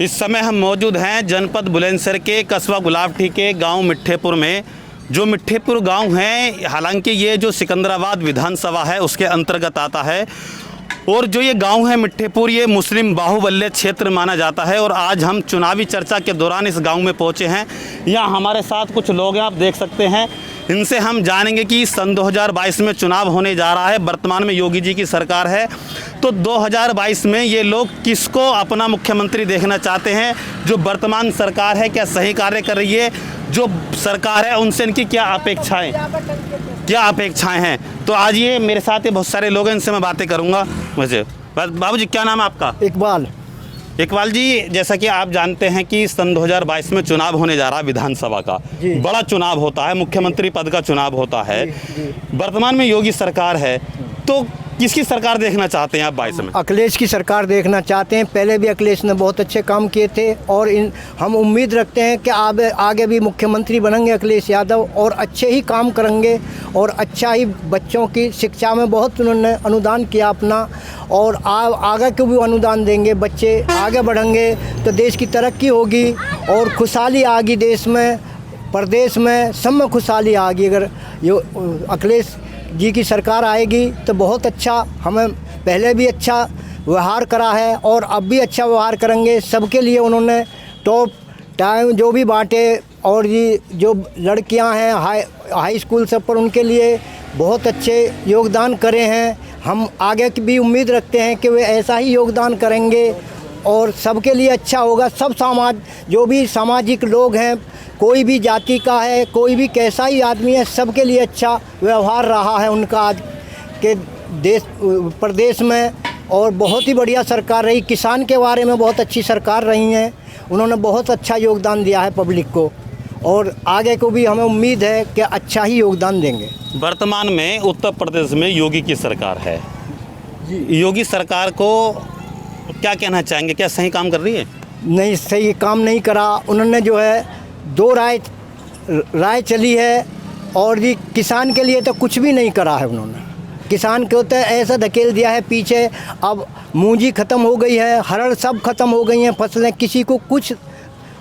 इस समय हम मौजूद हैं जनपद बुलंदशहर के कस्बा गुलाबटी के गांव मिठ्ठेपुर में। जो मिठ्ठेपुर गांव है, हालांकि ये जो सिकंदराबाद विधानसभा है उसके अंतर्गत आता है, और जो ये गांव है मिठ्ठेपुर, ये मुस्लिम बाहुबल्य क्षेत्र माना जाता है। और आज हम चुनावी चर्चा के दौरान इस गांव में पहुंचे हैं। यहाँ हमारे साथ कुछ लोग हैं, आप देख सकते हैं। इनसे हम जानेंगे कि सन 2022 में चुनाव होने जा रहा है। वर्तमान में योगी जी की सरकार है, तो 2022 में ये लोग किसको अपना मुख्यमंत्री देखना चाहते हैं? जो वर्तमान सरकार है क्या सही कार्य कर रही है? जो सरकार है उनसे इनकी क्या अपेक्षाएं हैं? तो आज ये मेरे साथ ये बहुत सारे लोग हैं, इनसे मैं बातें करूंगा। वैसे बाबूजी, क्या नाम है आपका? इकबाल जी, जैसा कि आप जानते हैं कि सन 2022 में चुनाव होने जा रहा है विधानसभा का। बड़ा चुनाव होता है, मुख्यमंत्री पद का चुनाव होता है। वर्तमान में योगी सरकार है, तो किसकी सरकार देखना चाहते हैं आप 22 में? अखिलेश की सरकार देखना चाहते हैं। पहले भी अखिलेश ने बहुत अच्छे काम किए थे और हम उम्मीद रखते हैं कि आगे भी मुख्यमंत्री बनेंगे अखिलेश यादव, और अच्छे ही काम करेंगे और अच्छा ही बच्चों की शिक्षा में बहुत उन्होंने अनुदान किया अपना, और आगे को भी अनुदान देंगे। बच्चे आगे बढ़ेंगे तो देश की तरक्की होगी और खुशहाली आएगी देश में, प्रदेश में, सब में खुशहाली आएगी। अगर अखिलेश जी की सरकार आएगी तो बहुत अच्छा, हमें पहले भी अच्छा व्यवहार करा है और अब भी अच्छा व्यवहार करेंगे। सबके लिए उन्होंने टॉप टाइम जो भी बांटे, और ये जो लड़कियां हैं हाई स्कूल सब पर, उनके लिए बहुत अच्छे योगदान करे हैं। हम आगे की भी उम्मीद रखते हैं कि वे ऐसा ही योगदान करेंगे और सबके लिए अच्छा होगा। सब समाज, जो भी सामाजिक लोग हैं, कोई भी जाति का है, कोई भी कैसा ही आदमी है, सबके लिए अच्छा व्यवहार रहा है उनका आज के प्रदेश में। और बहुत ही बढ़िया सरकार रही। किसान के बारे में बहुत अच्छी सरकार रही हैं, उन्होंने बहुत अच्छा योगदान दिया है पब्लिक को, और आगे को भी हमें उम्मीद है कि अच्छा ही योगदान देंगे। वर्तमान में उत्तर प्रदेश में योगी की सरकार है। योगी सरकार को क्या कहना चाहेंगे? क्या सही काम कर रही है? नहीं, सही काम नहीं करा उन्होंने। जो है दो राय चली है, और ये किसान के लिए तो कुछ भी नहीं करा है उन्होंने। किसान को तो ऐसा धकेल दिया है पीछे। अब मूंजी ख़त्म हो गई है, हरड़ सब ख़त्म हो गई हैं फसलें, किसी को कुछ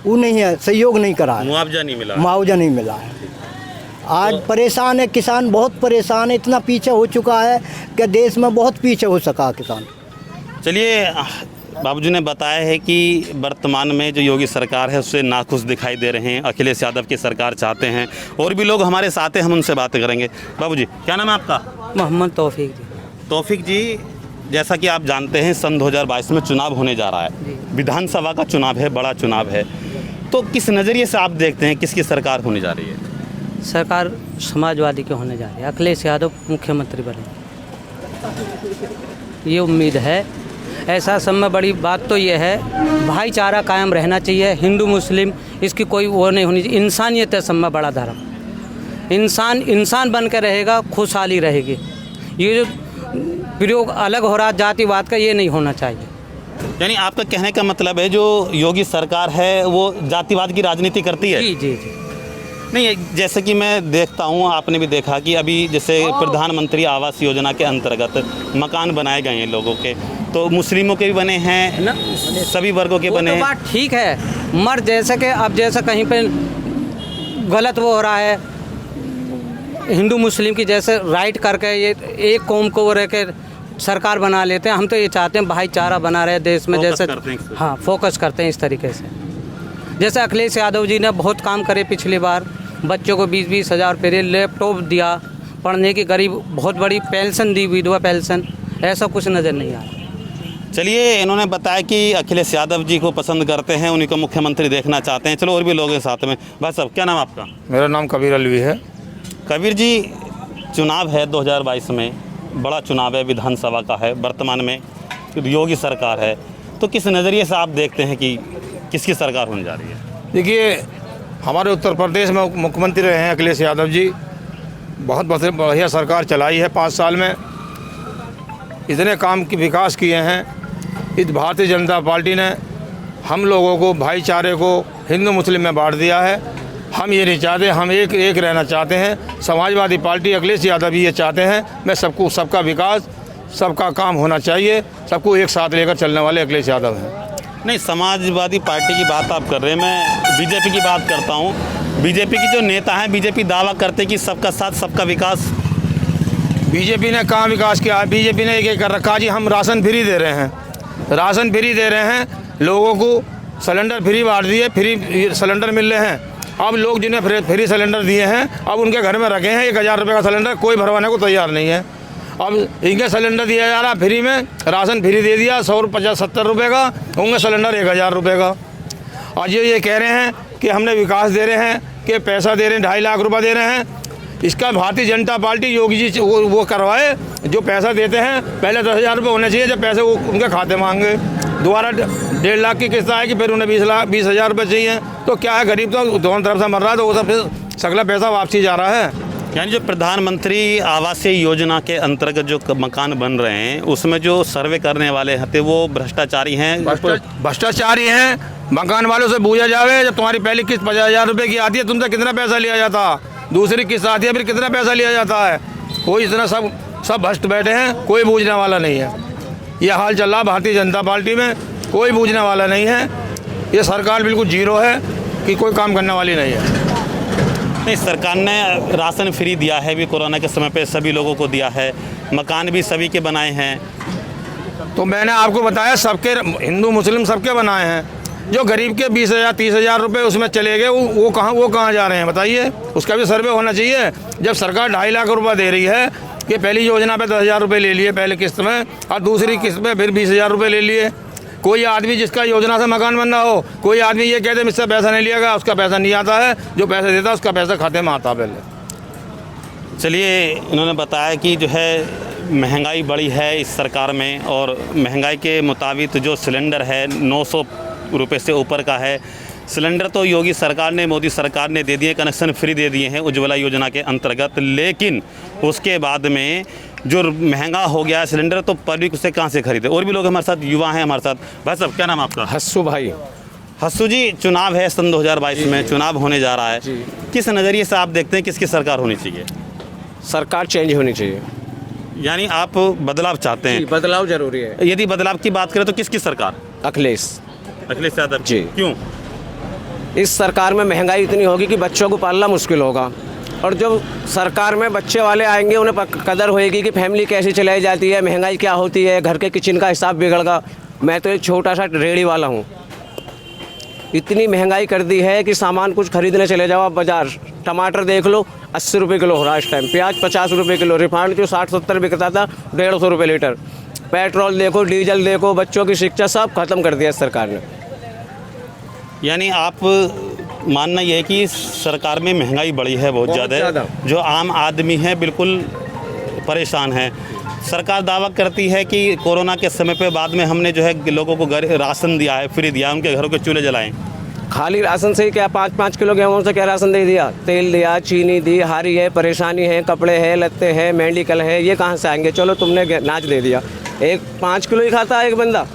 वो नहीं है, सहयोग नहीं करा है, मुआवजा नहीं मिला है। आज परेशान है किसान, बहुत परेशान है। इतना पीछे हो चुका है कि देश में बहुत पीछे हो सका किसान। चलिए, बाबूजी ने बताया है कि वर्तमान में जो योगी सरकार है उससे नाखुश दिखाई दे रहे हैं, अखिलेश यादव की सरकार चाहते हैं। और भी लोग हमारे साथ हैं, हम उनसे बातें करेंगे। बाबूजी, क्या नाम है आपका? मोहम्मद तौफीक जी, जैसा कि आप जानते हैं सन 2022 में चुनाव होने जा रहा है। विधानसभा का चुनाव है, बड़ा चुनाव है, तो किस नज़रिए से आप देखते हैं किसकी सरकार होने जा रही है? सरकार समाजवादी की होने जा रही है। अखिलेश यादव मुख्यमंत्री बने, ये उम्मीद है। ऐसा सब में बड़ी बात तो ये है, भाईचारा कायम रहना चाहिए। हिंदू मुस्लिम इसकी कोई वो नहीं होनी चाहिए। इंसानियत है सब में बड़ा धर्म। इंसान बन के रहेगा, खुशहाली रहेगी। ये जो प्रयोग अलग हो रहा जातिवाद का, ये नहीं होना चाहिए। यानी आपका कहने का मतलब है जो योगी सरकार है वो जातिवाद की राजनीति करती है? जी। नहीं, जैसे कि मैं देखता हूँ, आपने भी देखा कि अभी जैसे प्रधानमंत्री आवास योजना के अंतर्गत मकान बनाए गए हैं लोगों के, तो मुस्लिमों के भी बने हैं ना, सभी वर्गों के बने हैं। तो बात ठीक है, मर जैसे कि अब जैसे कहीं पे गलत वो हो रहा है, हिंदू मुस्लिम की जैसे राइट करके ये एक कौम को रह के सरकार बना लेते हैं। हम तो ये चाहते हैं भाईचारा बना रहे देश में, जैसे हाँ फोकस करते हैं इस तरीके से। जैसे अखिलेश यादव जी ने बहुत काम करे पिछली बार, बच्चों को 20-20 हज़ार रुपये, लैपटॉप दिया, पढ़ने की गरीब बहुत बड़ी पेंशन दी, विधवा पेंशन, ऐसा कुछ नज़र नहीं आ रहा। चलिए, इन्होंने बताया कि अखिलेश यादव जी को पसंद करते हैं, उन्हीं को मुख्यमंत्री देखना चाहते हैं। चलो और भी लोग हैं साथ में। भाई साहब, क्या नाम आपका? मेरा नाम कबीर अलवी है। कबीर जी, चुनाव है 2022 में, बड़ा चुनाव है, विधानसभा का है। वर्तमान में योगी सरकार है, तो किस नज़रिए से आप देखते हैं कि किसकी सरकार होने जा रही है? देखिए, हमारे उत्तर प्रदेश में मुख्यमंत्री रहे हैं अखिलेश यादव जी। बहुत बढ़िया सरकार चलाई है 5 साल में। इतने काम की विकास किए हैं। इस भारतीय जनता पार्टी ने हम लोगों को, भाईचारे को हिंदू मुस्लिम में बांट दिया है। हम ये नहीं चाहते, हम एक रहना चाहते हैं। समाजवादी पार्टी अखिलेश यादव भी ये चाहते हैं। मैं सबका विकास, सबका काम होना चाहिए, सबको एक साथ लेकर चलने वाले अखिलेश यादव हैं। नहीं, समाजवादी पार्टी की बात आप कर रहे हैं, मैं बीजेपी की बात करता हूँ। बीजेपी की जो नेता हैं, बीजेपी दावा करते कि सबका साथ सबका विकास। बीजेपी ने कहाँ विकास किया? बीजेपी ने एक कर रखा जी, हम राशन फ्री दे रहे हैं, राशन फ्री दे रहे हैं, लोगों को सिलेंडर फ्री बांट दिए, फ्री सिलेंडर मिल रहे हैं। अब लोग जिन्हें फ्री सिलेंडर दिए हैं अब उनके घर में रखे हैं 1000 रुपये का सिलेंडर, कोई भरवाने को तैयार नहीं है। अब इनके सिलेंडर दिया जा रहा फ्री में, राशन फ्री दे दिया 150-70 रुपये का, होंगे सिलेंडर 1000 रुपये का। आज ये कह रहे हैं कि हमने विकास दे रहे हैं, कि पैसा दे रहे हैं, 2.5 लाख रुपये दे रहे हैं। इसका भारतीय जनता पार्टी योगी जी वो करवाए, जो पैसा देते हैं पहले 10,000 रुपये होने चाहिए, जब पैसे वो उनके खाते मांगे। दोबारा 1.5 लाख की किस्त आएगी, फिर उन्हें 20,000 रुपये चाहिए। तो क्या है, गरीब तो दोनों तरफ से मर रहा है, तो वो सब फिर सगला पैसा वापसी जा रहा है। यानी जो प्रधानमंत्री आवास योजना के अंतर्गत जो मकान बन रहे हैं, उसमें जो सर्वे करने वाले थे वो भ्रष्टाचारी हैं। भ्रष्टाचारी हैं। मकान वालों से पूछा जावे, जब तुम्हारी पहली किस्त 50,000 रुपये की आती है, तुमसे कितना पैसा लिया जाता, दूसरी किस्त आती है फिर कितना पैसा लिया जाता है। कोई इतना सब भ्रष्ट बैठे हैं, कोई बूझने वाला नहीं है। यह हाल चल रहा भारतीय जनता पार्टी में, कोई बूझने वाला नहीं है। ये सरकार बिल्कुल जीरो है, कि कोई काम करने वाली नहीं है। नहीं, सरकार ने राशन फ्री दिया है भी, कोरोना के समय पे सभी लोगों को दिया है, मकान भी सभी के बनाए हैं। तो मैंने आपको बताया सबके, हिंदू मुस्लिम सबके बनाए हैं। जो गरीब के 20,000-30,000 रुपये उसमें चले गए, वो कहाँ जा रहे हैं बताइए? उसका भी सर्वे होना चाहिए। जब सरकार 2.5 लाख रुपये दे रही है कि पहली योजना पे 10,000 रुपये ले लिए पहले किस्त में, और दूसरी किस्त में फिर 20,000 रुपये ले लिए। कोई आदमी जिसका योजना से मकान बन रहा हो, कोई आदमी ये कहते मुझसे पैसा नहीं लिया गया, उसका पैसा नहीं आता है। जो पैसा देता है उसका पैसा खाते में आता पहले। चलिए, इन्होंने बताया कि जो है महंगाई बढ़ी है इस सरकार में, और महंगाई के मुताबिक जो सिलेंडर है 900 रुपये से ऊपर का है। सिलेंडर तो योगी सरकार ने, मोदी सरकार ने दे दिए, कनेक्शन फ्री दे दिए हैं उज्ज्वला योजना के अंतर्गत, लेकिन उसके बाद में जो महंगा हो गया सिलेंडर, तो पब्लिक उसे कहाँ से खरीदे। और भी लोग हमारे साथ, युवा हैं हमारे साथ। भाई साहब, क्या नाम आपका? हस्सू भाई। हस्सू जी, चुनाव है सन 2022 में, चुनाव होने जा रहा है, किस नज़रिए से आप देखते हैं किसकी सरकार होनी चाहिए? सरकार चेंज होनी चाहिए। यानी आप बदलाव चाहते हैं? बदलाव जरूरी है। यदि बदलाव की बात करें तो किसकी सरकार? अखिलेश यादव जी। क्यों? इस सरकार में महंगाई इतनी होगी कि बच्चों को पालना मुश्किल होगा, और जो सरकार में बच्चे वाले आएंगे उन्हें कदर होएगी कि फैमिली कैसे चलाई जाती है, महंगाई क्या होती है, घर के किचन का हिसाब बिगड़गा। मैं तो एक छोटा सा रेहड़ी वाला हूँ, इतनी महंगाई कर दी है कि सामान कुछ खरीदने चले जाओ आप बाज़ार, टमाटर देख लो 80 रुपये किलो हो रहा है इस टाइम, प्याज 50 रुपये किलो, रिफाइंड जो 60-70 बिकता था 150 रुपये लीटर, पेट्रोल देखो, डीजल देखो, बच्चों की शिक्षा सब खत्म कर दिया सरकार ने। यानी आप मानना यह है कि सरकार में महंगाई बढ़ी है बहुत ज़्यादा, जो आम आदमी है बिल्कुल परेशान है। सरकार दावा करती है कि कोरोना के समय पे बाद में हमने जो है लोगों को राशन दिया है, फ्री दिया, उनके घरों के चूल्हे जलाएं। खाली राशन से ही क्या 5-5 किलो गेहूँ से क्या राशन दे दिया? तेल दिया, चीनी दी, हारी है, परेशानी है, कपड़े हैं, लत्ते हैं, मेडिकल है, ये कहाँ से आएंगे? चलो तुमने नाच दे दिया। 5 किलो ही खाता है एक बंदा,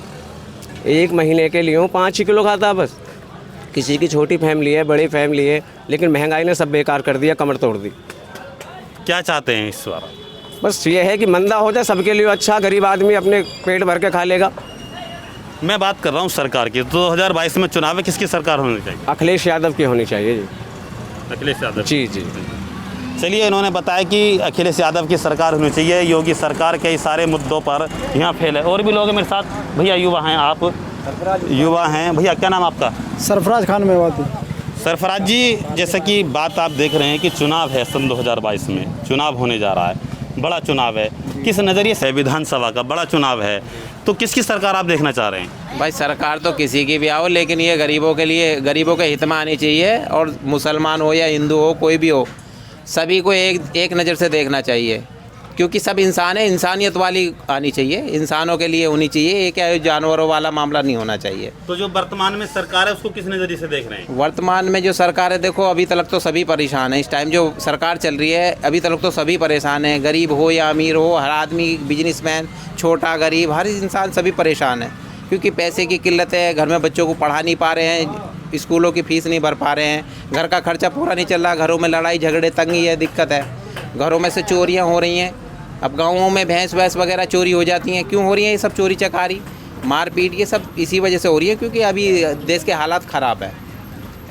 एक महीने के लिए 5 ही किलो खाता है बस। किसी की छोटी फैमिली है, बड़ी फैमिली है, लेकिन महंगाई ने सब बेकार कर दिया, कमर तोड़ दी। क्या चाहते हैं इस बार? बस ये है कि मंदा हो जाए सबके लिए अच्छा, गरीब आदमी अपने पेट भर के खा लेगा। मैं बात कर रहा हूँ सरकार की। 2022 में चुनाव है, किसकी सरकार होनी चाहिए? अखिलेश यादव की होनी चाहिए जी। अखिलेश यादव जी जी। चलिए, इन्होंने बताया कि अखिलेश यादव की सरकार होनी चाहिए। योगी सरकार कई सारे मुद्दों पर यहाँ फेल है। और भी लोग हैं मेरे साथ। भैया युवा हैं, आप युवा हैं। भैया क्या नाम आपका? सरफराज खान मेवाती। सरफराज जी, जैसे कि बात आप देख रहे हैं कि चुनाव है सन 2022 में, चुनाव होने जा रहा है, बड़ा चुनाव है, किस नज़रिए से? विधानसभा का बड़ा चुनाव है, तो किसकी सरकार आप देखना चाह रहे हैं? भाई सरकार तो किसी की भी आओ, लेकिन ये गरीबों के लिए, गरीबों के हित में आनी चाहिए। और मुसलमान हो या हिंदू हो, कोई भी हो, सभी को एक नज़र से देखना चाहिए, क्योंकि सब इंसान है। इंसानियत वाली आनी चाहिए, इंसानों के लिए होनी चाहिए। ये क्या जानवरों वाला मामला नहीं होना चाहिए। तो जो वर्तमान में सरकार है उसको किस नज़रिए से देख रहे हैं? वर्तमान में जो सरकार है, देखो अभी तक तो सभी परेशान हैं। इस टाइम जो सरकार चल रही है अभी तक तो सभी परेशान हैं, गरीब हो या अमीर हो, हर आदमी, बिजनेसमैन, छोटा गरीब, हर इंसान सभी परेशान है, क्योंकि पैसे की किल्लत है। घर में बच्चों को पढ़ा नहीं पा रहे हैं, स्कूलों की फ़ीस नहीं भर पा रहे हैं, घर का खर्चा पूरा नहीं चल रहा, घरों में लड़ाई झगड़े, तंगी है, दिक्कत है, घरों में से चोरियाँ हो रही हैं। अब गाँवों में भैंस वैंस वगैरह चोरी हो जाती हैं। क्यों हो रही हैं ये सब चोरी चकारी? मारपीट ये सब इसी वजह से हो रही है, क्योंकि अभी देश के हालात ख़राब है।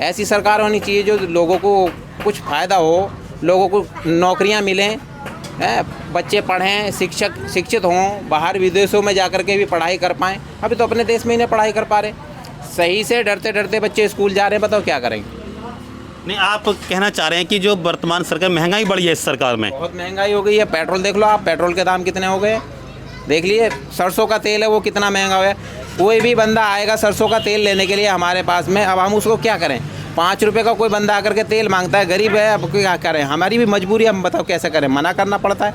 ऐसी सरकार होनी चाहिए जो लोगों को कुछ फ़ायदा हो, लोगों को नौकरियां मिलें, बच्चे पढ़ें, शिक्षित हों, बाहर विदेशों में जा कर के भी पढ़ाई कर पाएँ। अभी तो अपने देश में ही नहीं पढ़ाई कर पा रहे, सही से डरते डरते बच्चे स्कूल जा रहे हैं, बताओ क्या करेंगे। नहीं, आप कहना चाह रहे हैं कि जो वर्तमान सरकार, महंगाई बढ़ी है इस सरकार में? बहुत महंगाई हो गई है। पेट्रोल देख लो आप, पेट्रोल के दाम कितने हो गए, देख लिए। सरसों का तेल है वो कितना महंगा हुआ है। कोई भी बंदा आएगा सरसों का तेल लेने के लिए हमारे पास में, अब हम उसको क्या करें? 5 रुपये का कोई बंदा आकर के तेल मांगता है, गरीब है, अब क्या करें? हमारी भी मजबूरी है, हम बताओ कैसे करें? मना करना पड़ता है।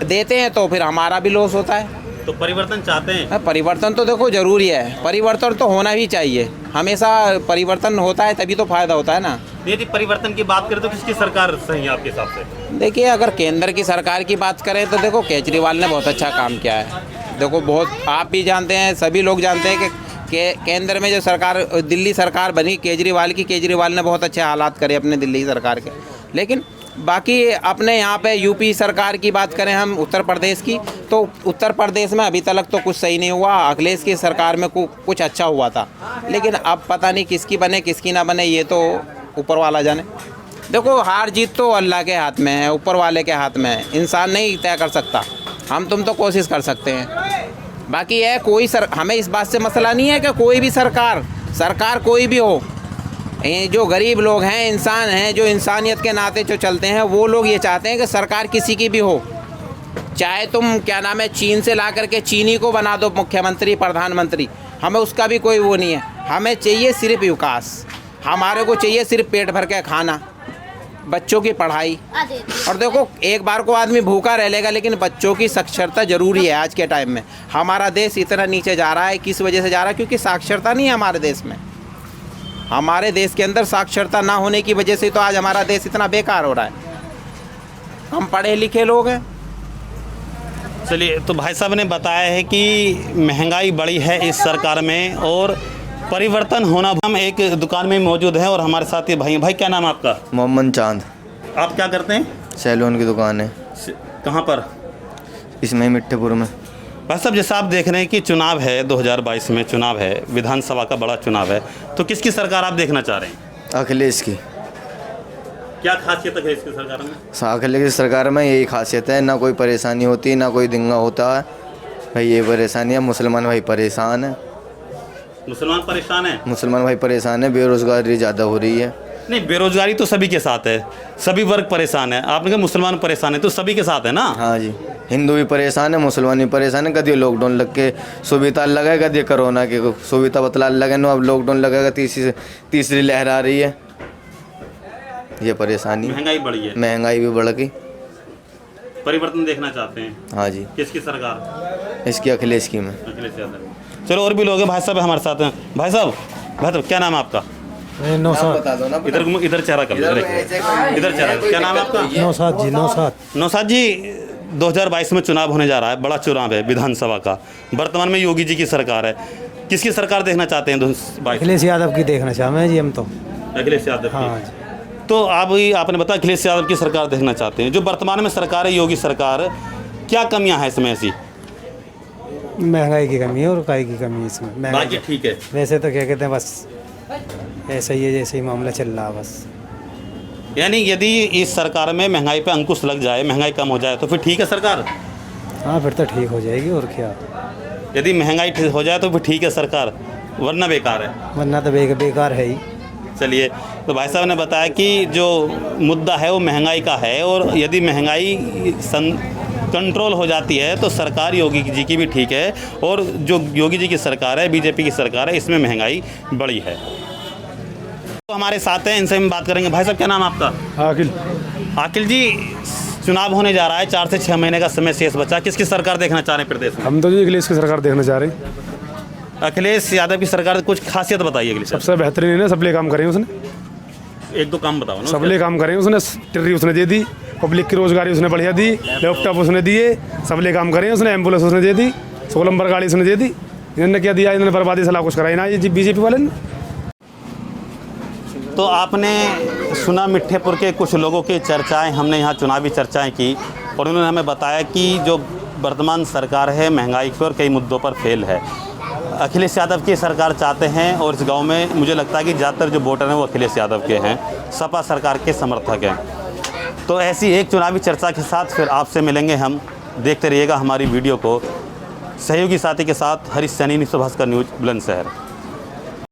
देते हैं तो फिर हमारा भी लॉस होता है। तो परिवर्तन चाहते हैं? परिवर्तन तो देखो ज़रूरी है, परिवर्तन तो होना भी चाहिए। हमेशा परिवर्तन होता है तभी तो फ़ायदा होता है ना। यदि परिवर्तन की बात करें तो किसकी सरकार सही है आपके हिसाब से? देखिए, अगर केंद्र की सरकार की बात करें तो देखो केजरीवाल ने बहुत अच्छा काम किया है। देखो बहुत, आप भी जानते हैं, सभी लोग जानते हैं कि केंद्र में जो सरकार, दिल्ली सरकार बनी केजरीवाल की, केजरीवाल ने बहुत अच्छे हालात करे अपने दिल्ली सरकार के। लेकिन बाकी अपने यहाँ पे यूपी सरकार की बात करें हम, उत्तर प्रदेश की, तो उत्तर प्रदेश में अभी तक तो कुछ सही नहीं हुआ। अखिलेश की सरकार में कुछ अच्छा हुआ था, लेकिन अब पता नहीं किसकी बने किसकी ना बने, ये तो ऊपर वाला जाने। देखो हार जीत तो अल्लाह के हाथ में है, ऊपर वाले के हाथ में है, इंसान नहीं तय कर सकता। हम तुम तो कोशिश कर सकते हैं। बाकी है कोई हमें इस बात से मसला नहीं है कि कोई भी सरकार कोई भी हो, जो गरीब लोग हैं, इंसान हैं, जो इंसानियत के नाते जो चलते हैं, वो लोग ये चाहते हैं कि सरकार किसी की भी हो। चाहे तुम क्या नाम है चीन से ला करके चीनी को बना दो मुख्यमंत्री, प्रधानमंत्री, हमें उसका भी कोई वो नहीं है। हमें चाहिए सिर्फ विकास, हमारे को चाहिए सिर्फ पेट भर के खाना, बच्चों की पढ़ाई। और देखो एक बार को आदमी भूखा रह लेगा, लेकिन बच्चों की साक्षरता ज़रूरी है। आज के टाइम में हमारा देश इतना नीचे जा रहा है, किस वजह से जा रहा है? क्योंकि साक्षरता नहीं है हमारे देश में। हमारे देश के अंदर साक्षरता ना होने की वजह से तो आज हमारा देश इतना बेकार हो रहा है। हम पढ़े लिखे लोग हैं। चलिए, तो भाई साहब ने बताया है कि महंगाई बढ़ी है इस सरकार में और परिवर्तन होना। हम एक दुकान में मौजूद हैं और हमारे साथ ये भाई। भाई क्या नाम है आपका? मोहम्मद चांद। आप क्या करते हैं? सैलून की दुकान है। कहाँ पर? इसमें मिठ्ठेपुर में। भाई साहब, जैसा आप देख रहे हैं कि चुनाव है, 2022 में चुनाव है, विधानसभा का बड़ा चुनाव है, तो किसकी सरकार आप देखना चाह रहे हैं? अखिलेश की। क्या खासियत है इसकी सरकार में? अखिलेश की सरकार में यही खासियत है, ना कोई परेशानी होती, ना कोई दिंगा होता है। भाई ये परेशानी है, मुसलमान भाई परेशान है। मुसलमान परेशान है? मुसलमान भाई परेशान है, बेरोजगारी ज़्यादा हो रही है। नहीं, बेरोजगारी तो सभी के साथ है, सभी वर्ग परेशान है। आपने कहा मुसलमान परेशान है, तो सभी के साथ है ना? हाँ जी, हिंदू भी परेशान है, मुसलमान भी परेशान है। कभी लॉकडाउन लग के सुविधा लगेगा, कभी कोरोना की सुविधा बतला लगे ना, अब लॉकडाउन लगेगा, तीसरी लहर आ रही है। ये परेशानी, महंगाई बढ़ी है, महंगाई भी बढ़ गई। परिवर्तन देखना चाहते हैं? हाँ जी। किसकी सरकार? इसकी अखिलेश की में। अखिलेश यादव। चलो, और भी लोग हैं। भाई साहब हमारे साथ हैं। भाई साहब क्या नाम है आपका? नौशाद। बता दो ना। इधर चेहरा कर लो, इधर चेहरा। क्या नाम है आपका? नौशाद जी। नौशाद जी, 2022 में चुनाव होने जा रहा है, बड़ा चुनाव है विधानसभा का। वर्तमान में योगी जी की सरकार है, किसकी सरकार देखना चाहते हैं 2022? अखिलेश यादव की देखना चाहते हैं जी हम तो। अखिलेश यादव की। हाँ। तो आपने बताया अखिलेश यादव की सरकार देखना चाहते हैं। जो वर्तमान में सरकार है, योगी सरकार, क्या कमियां हैं इसमें ऐसी? महंगाई की कमी है और काय की कमी है इसमें। बाकी ठीक है, वैसे तो क्या कहते हैं, बस ऐसा ही है, जैसे ही मामला चल रहा है बस। यानी यदि इस सरकार में महंगाई पे अंकुश लग जाए, महंगाई कम हो जाए, तो फिर ठीक है सरकार? हाँ, फिर तो ठीक हो जाएगी और क्या। यदि महंगाई ठीक हो जाए तो फिर ठीक है सरकार, वरना बेकार है। वरना तो बेकार है ही। चलिए, तो भाई साहब ने बताया कि जो मुद्दा है वो महंगाई का है, और यदि महंगाई कंट्रोल हो जाती है तो सरकार योगी जी की भी ठीक है, और जो योगी जी की सरकार है, बीजेपी की सरकार है, इसमें महंगाई बढ़ी है। तो हमारे साथ हैं, इनसे हम बात करेंगे। भाई साहब क्या नाम है आपका? आकिल जी, चुनाव होने जा रहा है, 4 से 6 महीने का समय शेष बचा, किसकी सरकार देखना चाह रहे हैं प्रदेश में? हम तो जी अखिलेश की सरकार देखना चाह रहे हैं। अखिलेश यादव की सरकार, कुछ खासियत बताइए अखिलेश। सबसे बेहतरीन है, सबले काम करें उसने, एक दो काम बताओ ना। सबले काम करें उसने। टिर्री उसने दे दी, पब्लिक की रोजगारी उसने बढ़िया दी, लैपटॉप उसने दिए, सबले काम करें उसने। एम्बुलेंस उसने दे दी, 16 नंबर गाड़ी उसने दे दी। इन्होंने क्या दिया? इन्होंने बर्बादी सलाह कुछ कराई ना ये बीजेपी वाले ने। तो आपने सुना मिठ्ठेपुर के कुछ लोगों की चर्चाएं, हमने यहाँ चुनावी चर्चाएं की, और उन्होंने हमें बताया कि जो वर्तमान सरकार है महंगाई पर और कई मुद्दों पर फेल है। अखिलेश यादव की सरकार चाहते हैं और इस गांव में मुझे लगता है कि ज़्यादातर जो वोटर हैं वो अखिलेश यादव के हैं, सपा सरकार के समर्थक हैं। तो ऐसी एक चुनावी चर्चा के साथ फिर आपसे मिलेंगे हम। देखते रहिएगा हमारी वीडियो को। सहयोगी साथी के साथ हरीश सैनी, न्यूज़ भास्कर न्यूज़, बुलंदशहर।